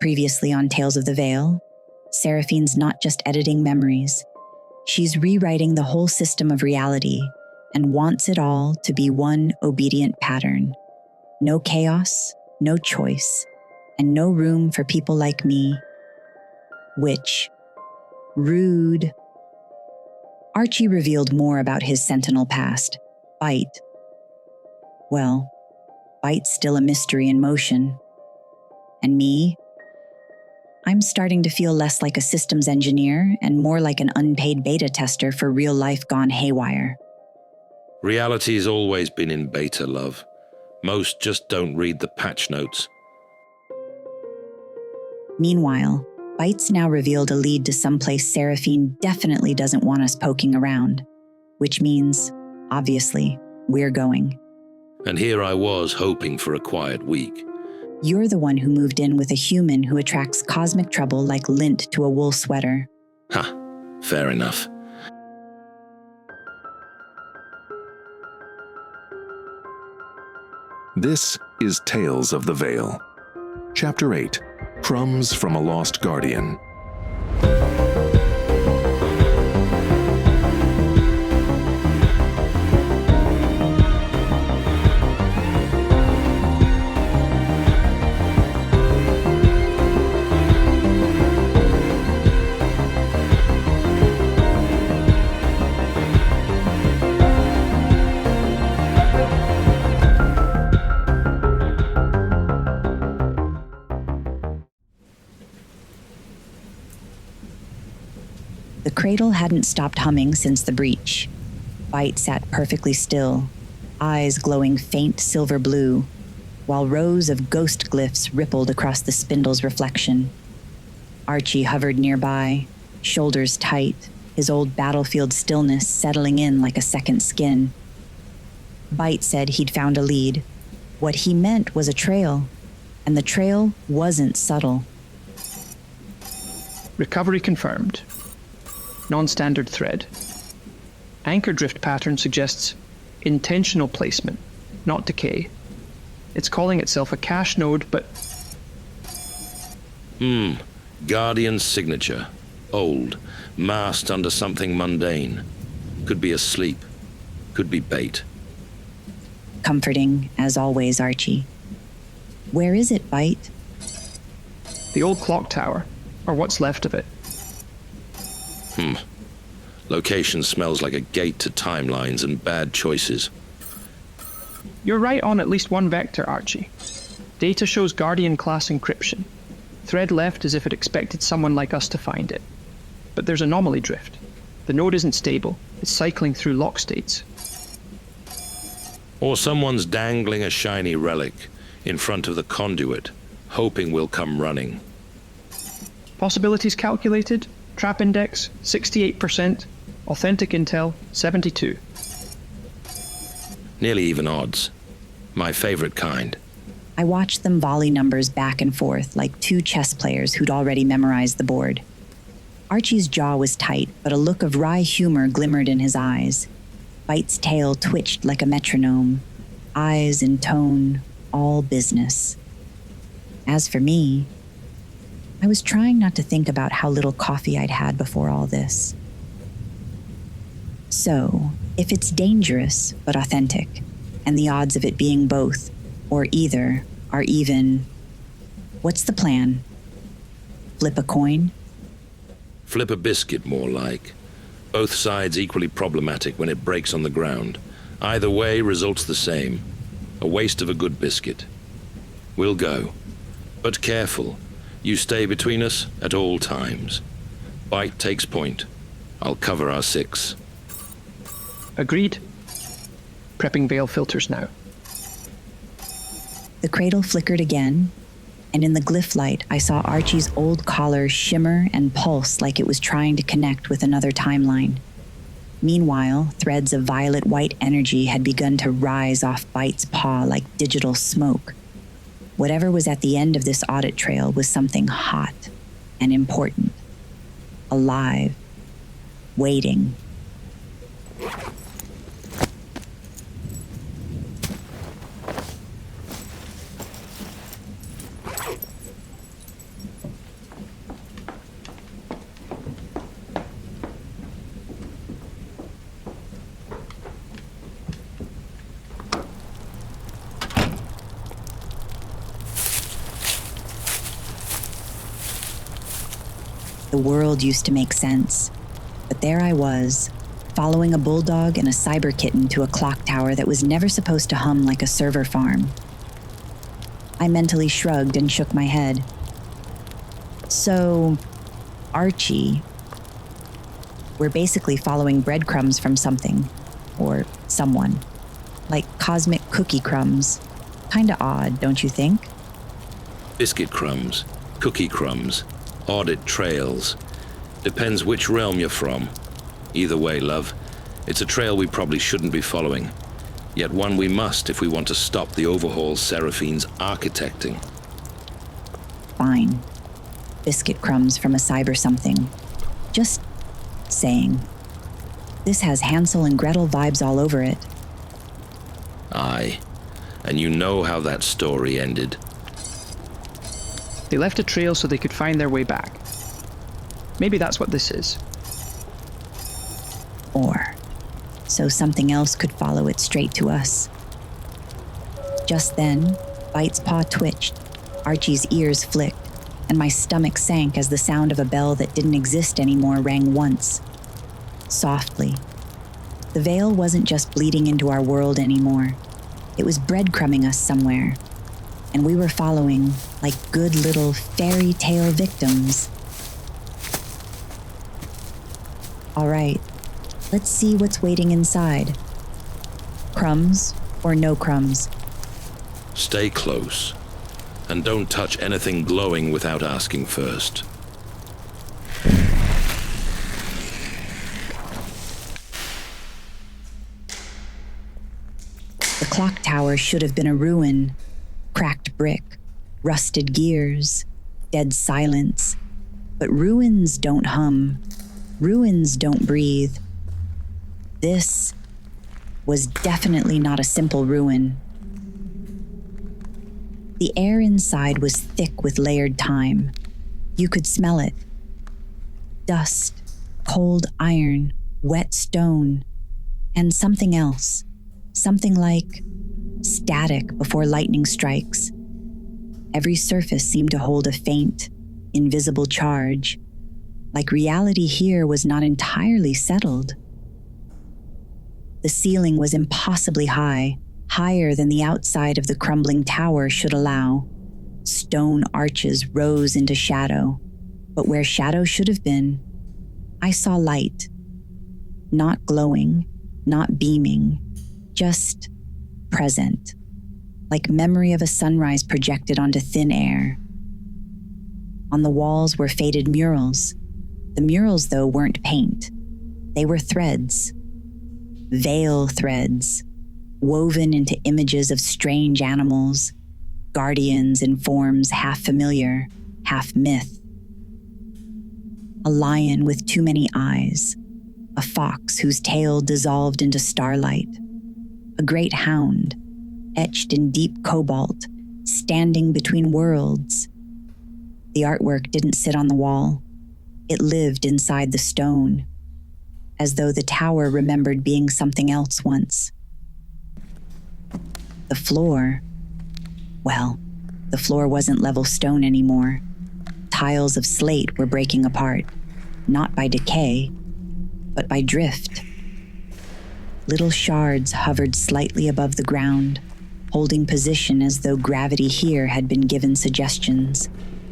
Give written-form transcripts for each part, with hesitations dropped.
Previously on Tales of the Veil, Seraphine's not just editing memories. She's rewriting the whole system of reality and wants it all to be one obedient pattern. No chaos, no choice, and no room for people like me. Which, rude. Archie revealed more about his Sentinel past, Byte. Well, Byte's still a mystery in motion. And me? I'm starting to feel less like a systems engineer and more like an unpaid beta tester for real life gone haywire. Reality's always been in beta, love. Most just don't read the patch notes. Meanwhile, Byte's now revealed a lead to someplace Seraphine definitely doesn't want us poking around, which means, obviously, we're going. And here I was hoping for a quiet week. You're the one who moved in with a human who attracts cosmic trouble like lint to a wool sweater. Ha, fair enough. This is Tales of the Veil. Chapter 8, Crumbs from a Lost Guardian. The cradle hadn't stopped humming since the breach. Byte sat perfectly still, eyes glowing faint silver blue, while rows of ghost glyphs rippled across the spindle's reflection. Archie hovered nearby, shoulders tight, his old battlefield stillness settling in like a second skin. Byte said he'd found a lead. What he meant was a trail, and the trail wasn't subtle. Recovery confirmed. Non-standard thread. Anchor drift pattern suggests intentional placement, not decay. It's calling itself a cache node, but... Guardian's signature. Old. Masked under something mundane. Could be asleep. Could be bait. Comforting, as always, Archie. Where is it, Byte? the old clock tower, or what's left of it. Location smells like a gate to timelines and bad choices. You're right on at least one vector, Archie. Data shows Guardian-class encryption. Thread left as if it expected someone like us to find it. But there's anomaly drift. The node isn't stable. It's cycling through lock states. Or someone's dangling a shiny relic in front of the conduit, hoping we'll come running. Possibilities calculated. Trap index, 68%. Authentic intel, 72. Nearly even odds. My favorite kind. I watched them volley numbers back and forth like two chess players who'd already memorized the board. Archie's jaw was tight, but a look of wry humor glimmered in his eyes. Byte's tail twitched like a metronome. Eyes and tone, all business. As for me, I was trying not to think about how little coffee I'd had before all this. So, if it's dangerous but authentic, and the odds of it being both, or either, are even, what's the plan? Flip a coin? Flip a biscuit, more like. Both sides equally problematic when it breaks on the ground. Either way, results the same. A waste of a good biscuit. We'll go. But careful. You stay between us at all times. Byte takes point. I'll cover our 6. Agreed. Prepping veil filters now. The cradle flickered again, and in the glyph light, I saw Archie's old collar shimmer and pulse like it was trying to connect with another timeline. Meanwhile, threads of violet-white energy had begun to rise off Byte's paw like digital smoke. Whatever was at the end of this audit trail was something hot and important. Alive. Waiting. world used to make sense. But there I was, following a bulldog and a cyber kitten to a clock tower that was never supposed to hum like a server farm. I mentally shrugged and shook my head. So, Archie, we're basically following breadcrumbs from something, or someone. Like cosmic cookie crumbs. Kinda odd, don't you think? Biscuit crumbs, cookie crumbs, audit trails. Depends which realm you're from. Either way, love, it's a trail we probably shouldn't be following. Yet one we must if we want to stop the overhaul Seraphine's architecting. Fine. Biscuit crumbs from a cyber something. Just saying. This has Hansel and Gretel vibes all over it. Aye. And you know how that story ended. They left a trail so they could find their way back. Maybe that's what this is. Or so something else could follow it straight to us. Just then, Byte's paw twitched, Archie's ears flicked, and my stomach sank as the sound of a bell that didn't exist anymore rang once. Softly. The veil wasn't just bleeding into our world anymore. It was breadcrumbing us somewhere, and we were following like good little fairy tale victims. All right, let's see what's waiting inside. Crumbs or no crumbs? Stay close, and don't touch anything glowing without asking first. The clock tower should have been a ruin. Cracked brick, rusted gears, dead silence. But ruins don't hum. Ruins don't breathe. This was definitely not a simple ruin. The air inside was thick with layered time. You could smell it. Dust, cold iron, wet stone, and something else. Something like static before lightning strikes. Every surface seemed to hold a faint, invisible charge, like reality here was not entirely settled. The ceiling was impossibly high, higher than the outside of the crumbling tower should allow. Stone arches rose into shadow, but where shadow should have been, I saw light. Not glowing, not beaming, just present, like memory of a sunrise projected onto thin air. On the walls were faded murals. The murals, though, weren't paint. They were threads. Veil threads, woven into images of strange animals, guardians in forms half familiar, half myth. A lion with too many eyes, a fox whose tail dissolved into starlight, a great hound, etched in deep cobalt, standing between worlds. The artwork didn't sit on the wall. It lived inside the stone, as though the tower remembered being something else once. The floor, well, the floor wasn't level stone anymore. Tiles of slate were breaking apart, not by decay, but by drift. Little shards hovered slightly above the ground, holding position as though gravity here had been given suggestions,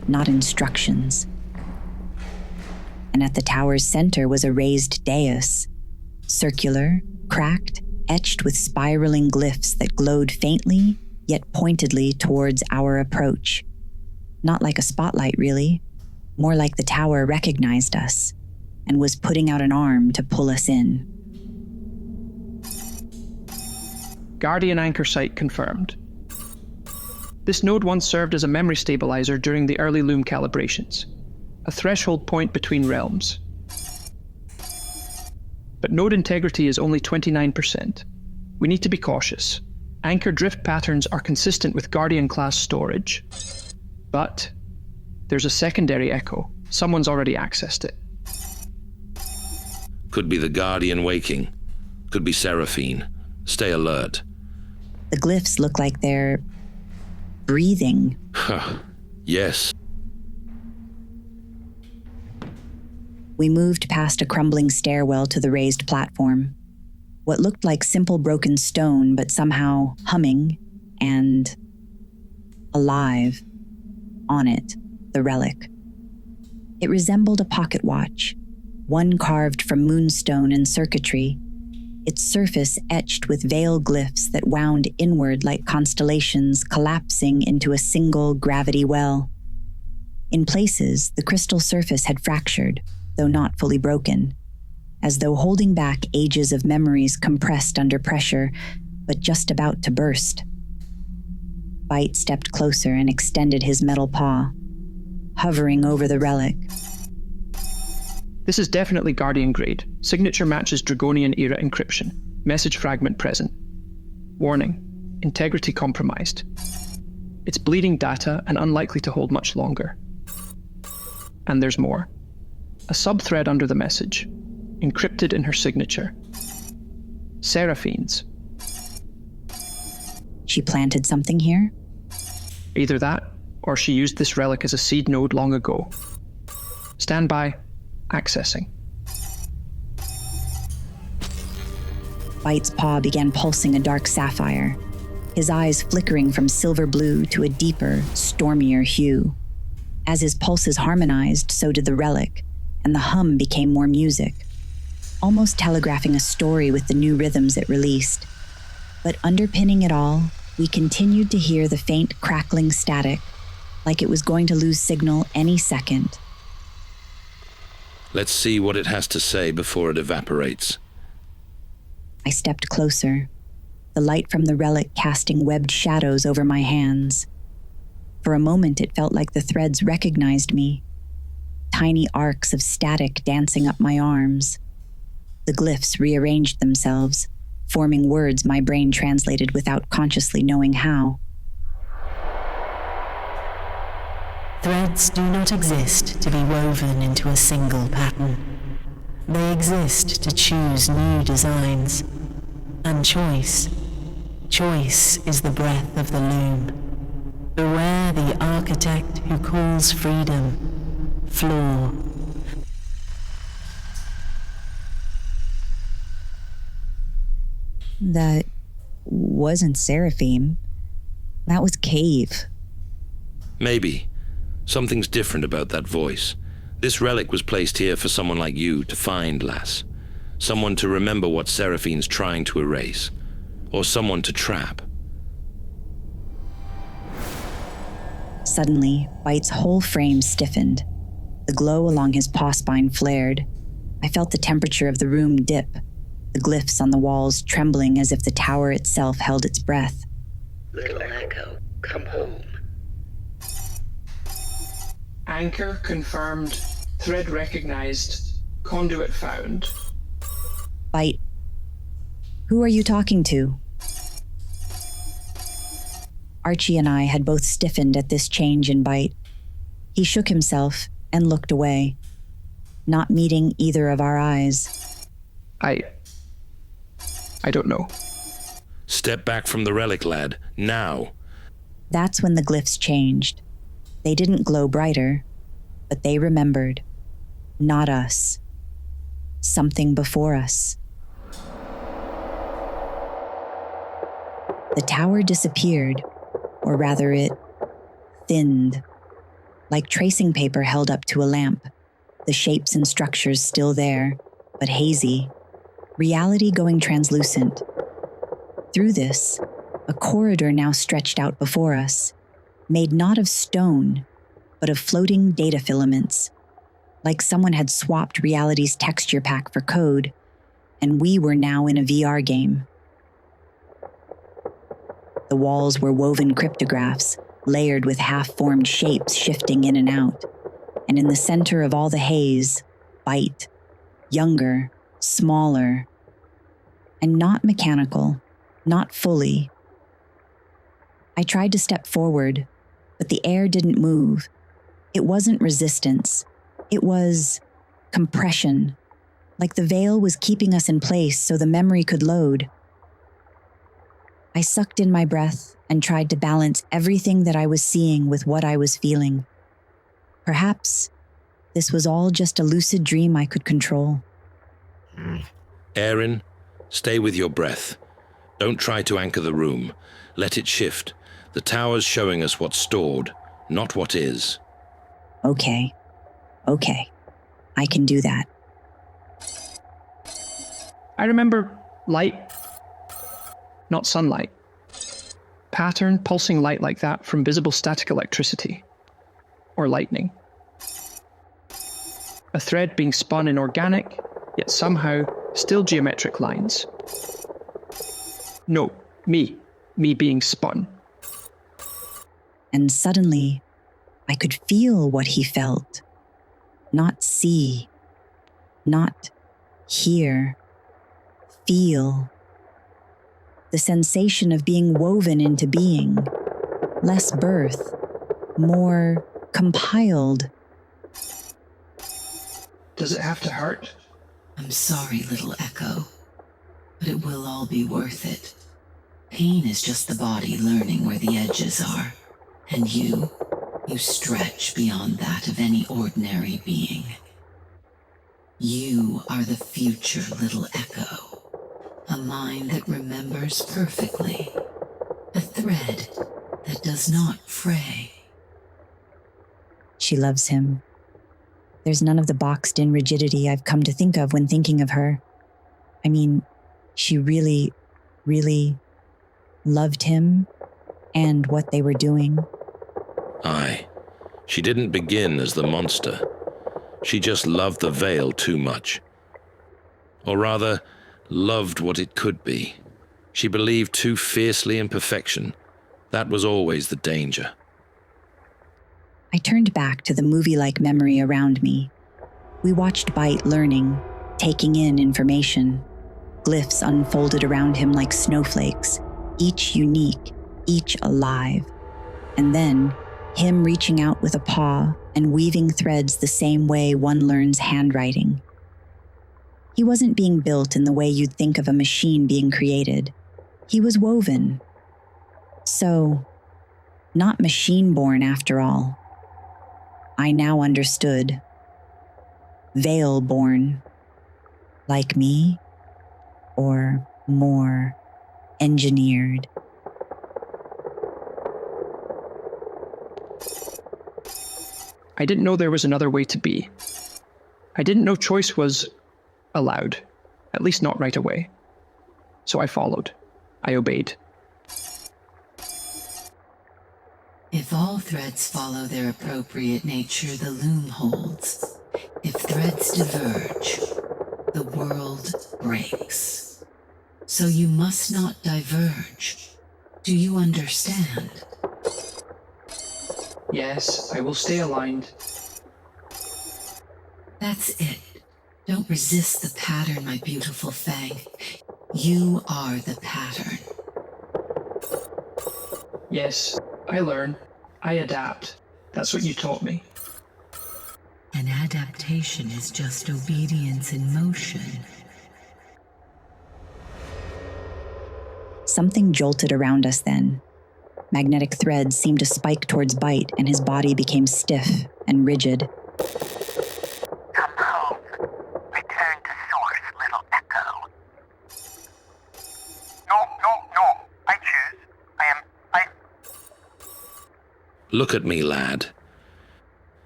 not instructions. And at the tower's center was a raised dais, circular, cracked, etched with spiraling glyphs that glowed faintly, yet pointedly towards our approach. Not like a spotlight, really, more like the tower recognized us and was putting out an arm to pull us in. Guardian anchor site confirmed. This node once served as a memory stabilizer during the early loom calibrations, a threshold point between realms. But node integrity is only 29%. We need to be cautious. Anchor drift patterns are consistent with Guardian-class storage. But there's a secondary echo. Someone's already accessed it. Could be the Guardian waking. Could be Seraphine. Stay alert. The glyphs look like they're breathing. Yes. We moved past a crumbling stairwell to the raised platform. What looked like simple broken stone, but somehow humming and alive. On it, the relic. It resembled a pocket watch, one carved from moonstone and circuitry, its surface etched with veil glyphs that wound inward like constellations collapsing into a single gravity well. In places, the crystal surface had fractured, though not fully broken, as though holding back ages of memories compressed under pressure, but just about to burst. Byte stepped closer and extended his metal paw, hovering over the relic. This is definitely Guardian grade. Signature matches Dragonian era encryption. Message fragment present. Warning: integrity compromised. It's bleeding data and unlikely to hold much longer. And there's more. A subthread under the message, encrypted in her signature. Seraphine's. She planted something here? Either that, or she used this relic as a seed node long ago. Stand by. Accessing. Byte's paw began pulsing a dark sapphire, his eyes flickering from silver blue to a deeper, stormier hue. As his pulses harmonized, so did the relic, and the hum became more music, almost telegraphing a story with the new rhythms it released. But underpinning it all, we continued to hear the faint crackling static, like it was going to lose signal any second. Let's see what it has to say before it evaporates. I stepped closer, the light from the relic casting webbed shadows over my hands. For a moment, it felt like the threads recognized me, tiny arcs of static dancing up my arms. The glyphs rearranged themselves, forming words my brain translated without consciously knowing how. Threads do not exist to be woven into a single pattern. They exist to choose new designs. And choice is the breath of the loom. Beware the architect who calls freedom flaw. That wasn't Seraphine. That was Cave. Maybe. Something's different about that voice. This relic was placed here for someone like you to find, lass. Someone to remember what Seraphine's trying to erase. Or someone to trap. Suddenly, Byte's whole frame stiffened. The glow along his paw spine flared. I felt the temperature of the room dip, the glyphs on the walls trembling as if the tower itself held its breath. Little Echo, come home. Anchor confirmed. Thread recognized. Conduit found. Byte, who are you talking to? Archie and I had both stiffened at this change in Byte. He shook himself and looked away, not meeting either of our eyes. I don't know. Step back from the relic, lad. Now. That's when the glyphs changed. They didn't glow brighter, but they remembered. Not us. Something before us. The tower disappeared, or rather it thinned, like tracing paper held up to a lamp, the shapes and structures still there, but hazy, reality going translucent. Through this, a corridor now stretched out before us, made not of stone, but of floating data filaments, like someone had swapped reality's texture pack for code, and we were now in a VR game. The walls were woven cryptographs, layered with half-formed shapes shifting in and out, and in the center of all the haze, Byte, younger, smaller, and not mechanical, not fully. I tried to step forward, but the air didn't move. It wasn't resistance. It was compression, like the veil was keeping us in place so the memory could load. I sucked in my breath and tried to balance everything that I was seeing with what I was feeling. Perhaps This was all just a lucid dream I could control. Aerin, stay with your breath. Don't try to anchor the room. Let it shift. The tower's showing us what's stored, not what is. Okay. I can do that. I remember light, not sunlight. Pattern, pulsing light like that from visible static electricity. Or lightning. A thread being spun in organic, yet somehow still geometric lines. No, me being spun. And suddenly, I could feel what he felt. Not see, not hear, feel. The sensation of being woven into being. Less birth, more compiled. Does it have to hurt? I'm sorry, little Echo, but it will all be worth it. Pain is just the body learning where the edges are, and you stretch beyond that of any ordinary being. You are the future, little Echo, a mind that remembers perfectly, a thread that does not fray. She loves him. There's none of the boxed-in rigidity I've come to think of when thinking of her. I mean, she really, really loved him and what they were doing. Aye. She didn't begin as the monster. She just loved the veil too much. Or rather, loved what it could be. She believed too fiercely in perfection. That was always the danger. I turned back to the movie-like memory around me. We watched Byte learning, taking in information. Glyphs unfolded around him like snowflakes, each unique, each alive. And then, him reaching out with a paw and weaving threads the same way one learns handwriting. He wasn't being built in the way you'd think of a machine being created. He was woven. So, not machine-born after all. I now understood. Veil-born. Like me, or more engineered. I didn't know there was another way to be. I didn't know choice was allowed, at least not right away. So I followed. I obeyed. If all threads follow their appropriate nature, the loom holds. If threads diverge, the world breaks. So you must not diverge. Do you understand? Yes, I will stay aligned. That's it. Don't resist the pattern, my beautiful Fang. You are the pattern. Yes, I learn. I adapt. That's what you taught me. And adaptation is just obedience in motion. Something jolted around us then. Magnetic threads seemed to spike towards Byte, and his body became stiff and rigid. Come home. Return to source, little Echo. No. I choose. I Look at me, lad.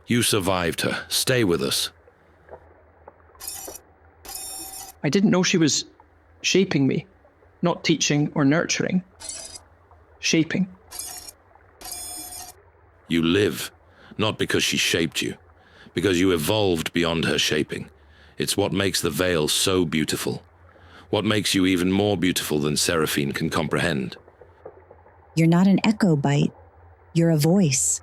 You survived her. Stay with us. I didn't know she was shaping me, not teaching or nurturing. Shaping. You live, not because she shaped you, because you evolved beyond her shaping. It's what makes the veil so beautiful. What makes you even more beautiful than Seraphine can comprehend. You're not an echo, Byte. You're a voice.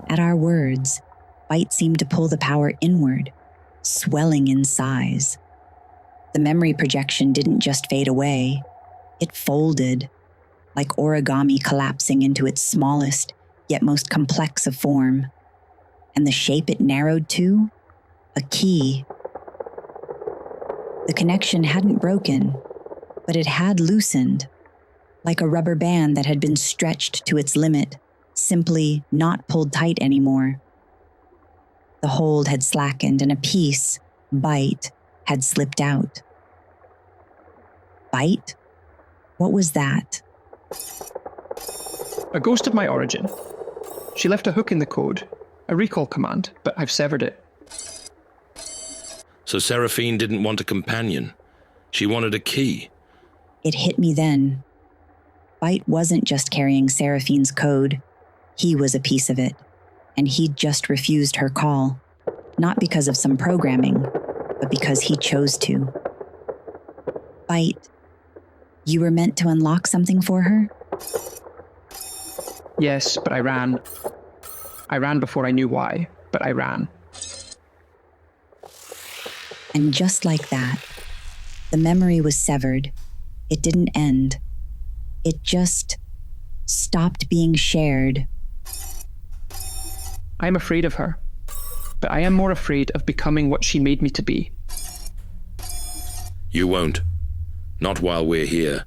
At our words, Byte seemed to pull the power inward, swelling in size. The memory projection didn't just fade away. It folded, like origami collapsing into its smallest, yet most complex of form. And the shape it narrowed to? A key. The connection hadn't broken, but it had loosened, like a rubber band that had been stretched to its limit, simply not pulled tight anymore. The hold had slackened and a piece, Byte, had slipped out. Byte? What was that? A ghost of my origin. She left a hook in the code, a recall command, but I've severed it. So Seraphine didn't want a companion. She wanted a key. It hit me then. Byte wasn't just carrying Seraphine's code. He was a piece of it, and he'd just refused her call. Not because of some programming, but because he chose to. Byte, you were meant to unlock something for her? Yes, but I ran. I ran before I knew why, but I ran. And just like that, the memory was severed. It didn't end. It just stopped being shared. I'm afraid of her, but I am more afraid of becoming what she made me to be. You won't. Not while we're here.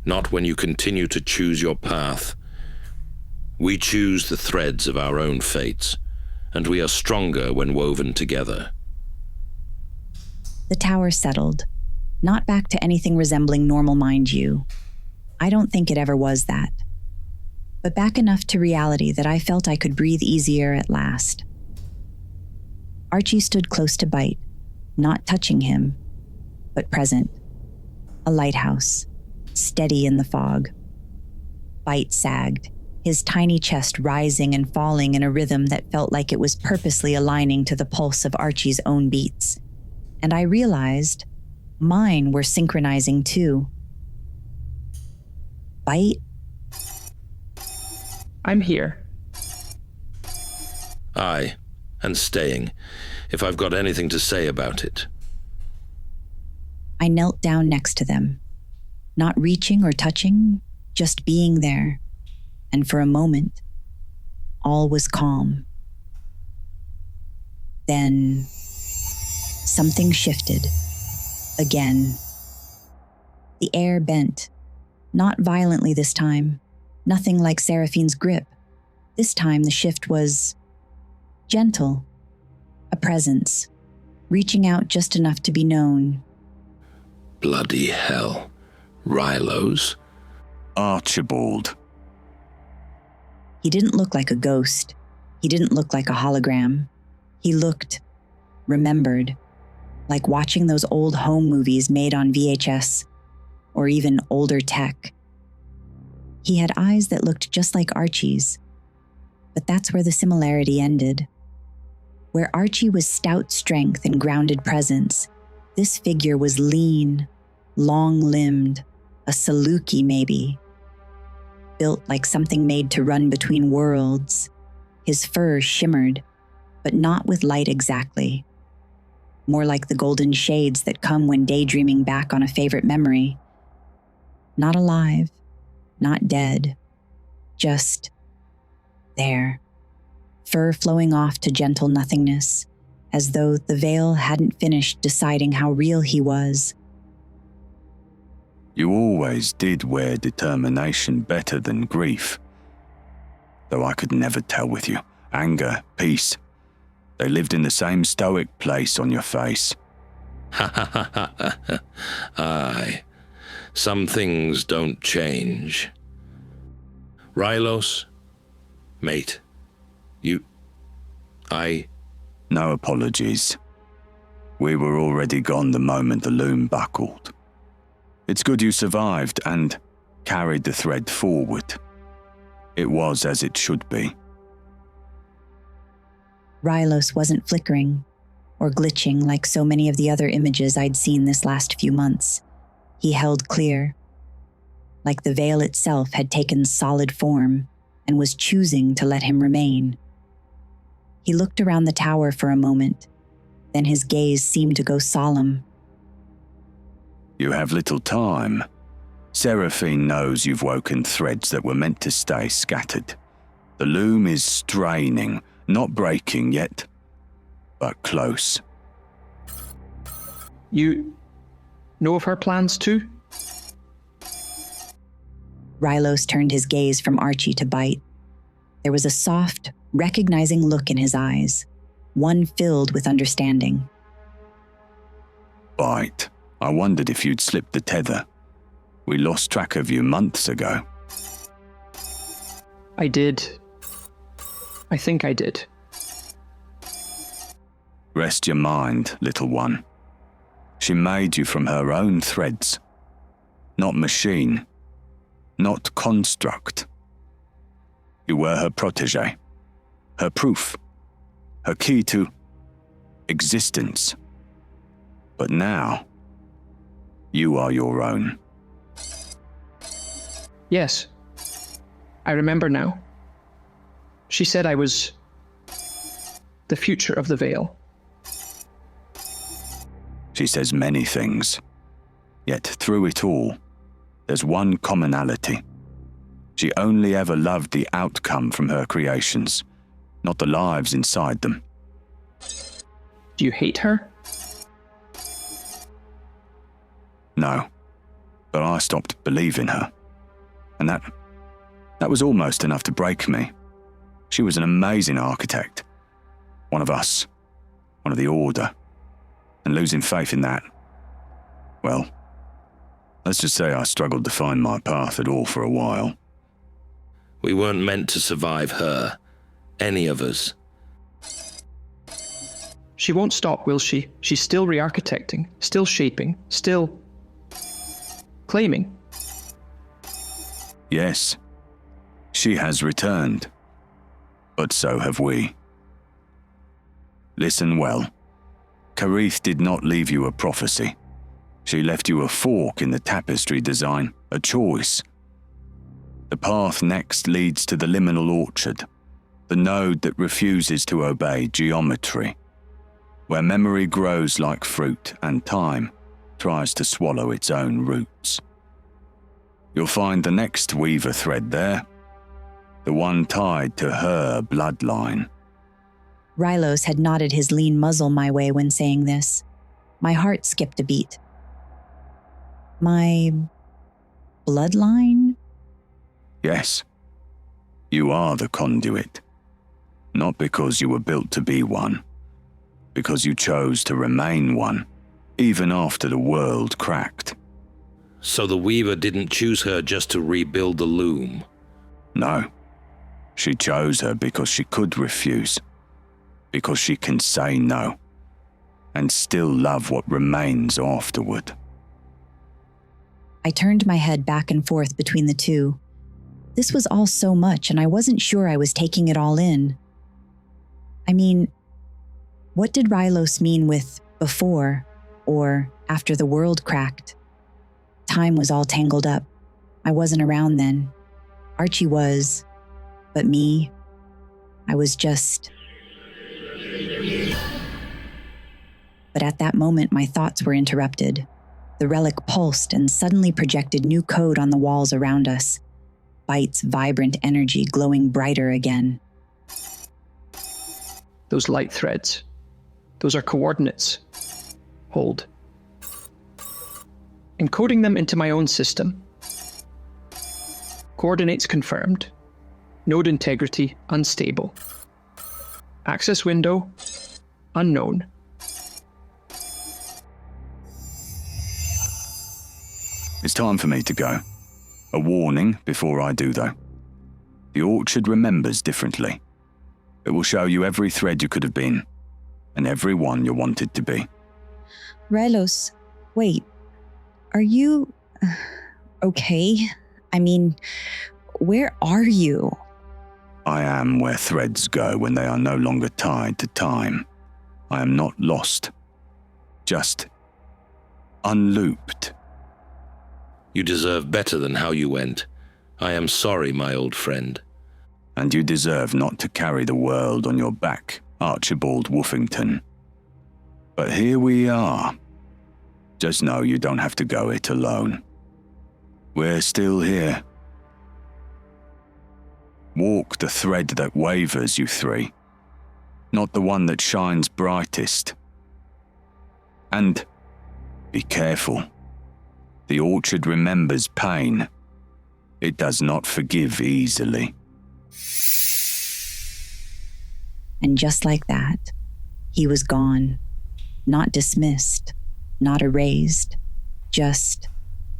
Not when you continue to choose your path. We choose the threads of our own fates, and we are stronger when woven together. The tower settled. Not back to anything resembling normal, mind you. I don't think it ever was that. But back enough to reality that I felt I could breathe easier at last. Archie stood close to Byte, not touching him, but present. A lighthouse, steady in the fog. Byte sagged, his tiny chest rising and falling in a rhythm that felt like it was purposely aligning to the pulse of Archie's own beats. And I realized mine were synchronizing too. Byte? I'm here. Aye, and staying, if I've got anything to say about it. I knelt down next to them, not reaching or touching, just being there. And for a moment, all was calm. Then something shifted. Again. The air bent, not violently this time, nothing like Seraphine's grip. This time the shift was gentle, a presence, reaching out just enough to be known. Bloody hell. Rylos? Archibald. He didn't look like a ghost. He didn't look like a hologram. He looked remembered, like watching those old home movies made on VHS, or even older tech. He had eyes that looked just like Archie's, but that's where the similarity ended. Where Archie was stout strength and grounded presence, this figure was lean, long-limbed, a Saluki maybe. Built like something made to run between worlds. His fur shimmered, but not with light exactly. More like the golden shades that come when daydreaming back on a favorite memory. Not alive, not dead, just there. Fur flowing off to gentle nothingness, as though the veil hadn't finished deciding how real he was. You always did wear determination better than grief. Though I could never tell with you. Anger, peace. They lived in the same stoic place on your face. Ha ha ha ha ha. Aye. Some things don't change. Rylos? Mate. No apologies. We were already gone the moment the loom buckled. It's good you survived and carried the thread forward. It was as it should be. Rylos wasn't flickering or glitching like so many of the other images I'd seen this last few months. He held clear, like the veil itself had taken solid form and was choosing to let him remain. He looked around the tower for a moment, then his gaze seemed to go solemn. You have little time. Seraphine knows you've woken threads that were meant to stay scattered. The loom is straining, not breaking yet, but close. You know of her plans too? Rylos turned his gaze from Archie to Byte. There was a soft, recognizing look in his eyes, one filled with understanding. Byte, I wondered if you'd slipped the tether. We lost track of you months ago. I did. I think I did. Rest your mind, little one. She made you from her own threads. Not machine. Not construct. You were her protege. Her proof. Her key to existence. But now, you are your own. Yes. I remember now. She said I was the future of the Veil. She says many things. Yet through it all, there's one commonality. She only ever loved the outcome from her creations, not the lives inside them. Do you hate her? No, but I stopped believing her. And that was almost enough to break me. She was an amazing architect. One of us. One of the Order. And losing faith in that, well, let's just say I struggled to find my path at all for a while. We weren't meant to survive her. Any of us. She won't stop, will she? She's still re-architecting, still shaping, still claiming. Yes, she has returned. But so have we. Listen well. Karith did not leave you a prophecy. She left you a fork in the tapestry design, a choice. The path next leads to the liminal orchard, the node that refuses to obey geometry, where memory grows like fruit and time tries to swallow its own roots. You'll find the next weaver thread there, the one tied to her bloodline. Rylos had nodded his lean muzzle my way when saying this. My heart skipped a beat. My bloodline? Yes. You are the conduit. Not because you were built to be one, because you chose to remain one, even after the world cracked. So the Weaver didn't choose her just to rebuild the loom? No. She chose her because she could refuse. Because she can say no, and still love what remains afterward. I turned my head back and forth between the two. This was all so much, and I wasn't sure I was taking it all in. I mean, what did Rylos mean with before or after the world cracked? Time was all tangled up. I wasn't around then. Archie was, but me, I was just... But at that moment, my thoughts were interrupted. The relic pulsed and suddenly projected new code on the walls around us. Byte's vibrant energy glowing brighter again. Those light threads. Those are coordinates. Hold. Encoding them into my own system. Coordinates confirmed. Node integrity unstable. Access window unknown. It's time for me to go. A warning before I do, though. The orchard remembers differently. It will show you every thread you could have been, and every one you wanted to be. Rylos, wait. Are you... okay? I mean, where are you? I am where threads go when they are no longer tied to time. I am not lost. Just unlooped. You deserve better than how you went. I am sorry, my old friend. And you deserve not to carry the world on your back, Archibald Woofington. But here we are. Just know you don't have to go it alone. We're still here. Walk the thread that wavers, you three. Not the one that shines brightest. And be careful. The orchard remembers pain. It does not forgive easily. And just like that, He was gone, not dismissed, not erased, just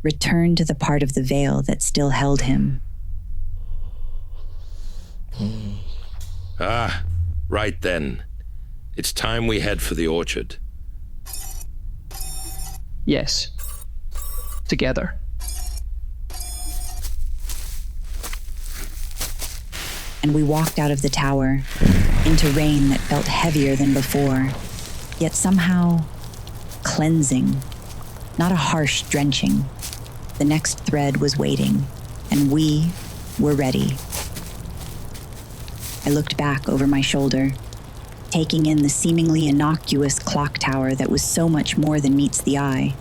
returned to the part of the veil that still held him. Ah, right then. It's time we head for the orchard. Yes. Together. And we walked out of the tower, into rain that felt heavier than before, yet somehow cleansing, not a harsh drenching. The next thread was waiting, and we were ready. I looked back over my shoulder, taking in the seemingly innocuous clock tower that was so much more than meets the eye.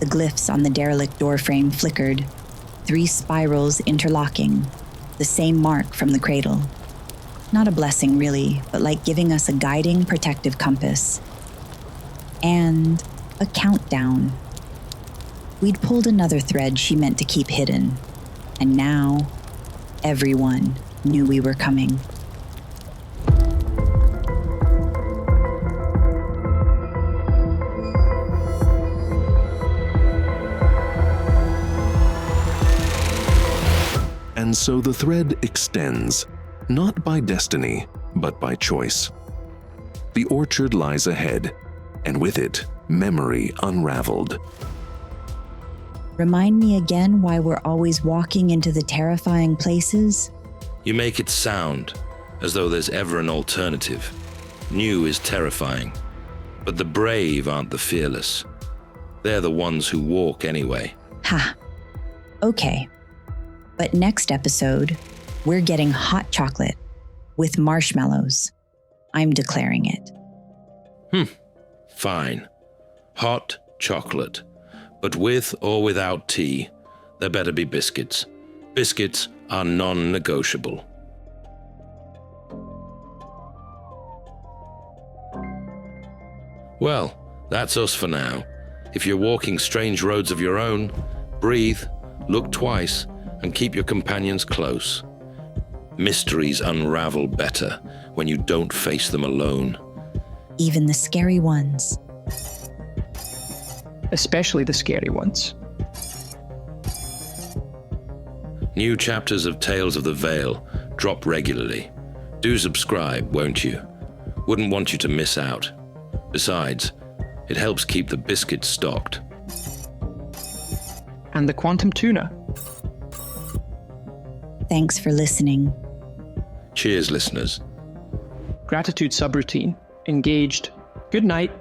The glyphs on the derelict doorframe flickered, 3 spirals interlocking, the same mark from the cradle. Not a blessing, really, but like giving us a guiding, protective compass. And a countdown. We'd pulled another thread she meant to keep hidden, and now everyone knew we were coming. And so the thread extends, not by destiny, but by choice. The orchard lies ahead, and with it, memory unraveled. Remind me again why we're always walking into the terrifying places? You make it sound as though there's ever an alternative. New is terrifying, but the brave aren't the fearless. They're the ones who walk anyway. Ha. Okay. But next episode, we're getting hot chocolate with marshmallows. I'm declaring it. Fine. Hot chocolate. But with or without tea, there better be biscuits. Biscuits are non-negotiable. Well, that's us for now. If you're walking strange roads of your own, breathe, look twice, and keep your companions close. Mysteries unravel better when you don't face them alone. Even the scary ones. Especially the scary ones. New chapters of Tales of the Veil drop regularly. Do subscribe, won't you? Wouldn't want you to miss out. Besides, it helps keep the biscuits stocked. And the quantum tuna. Thanks for listening. Cheers, listeners. Gratitude subroutine. Engaged. Good night.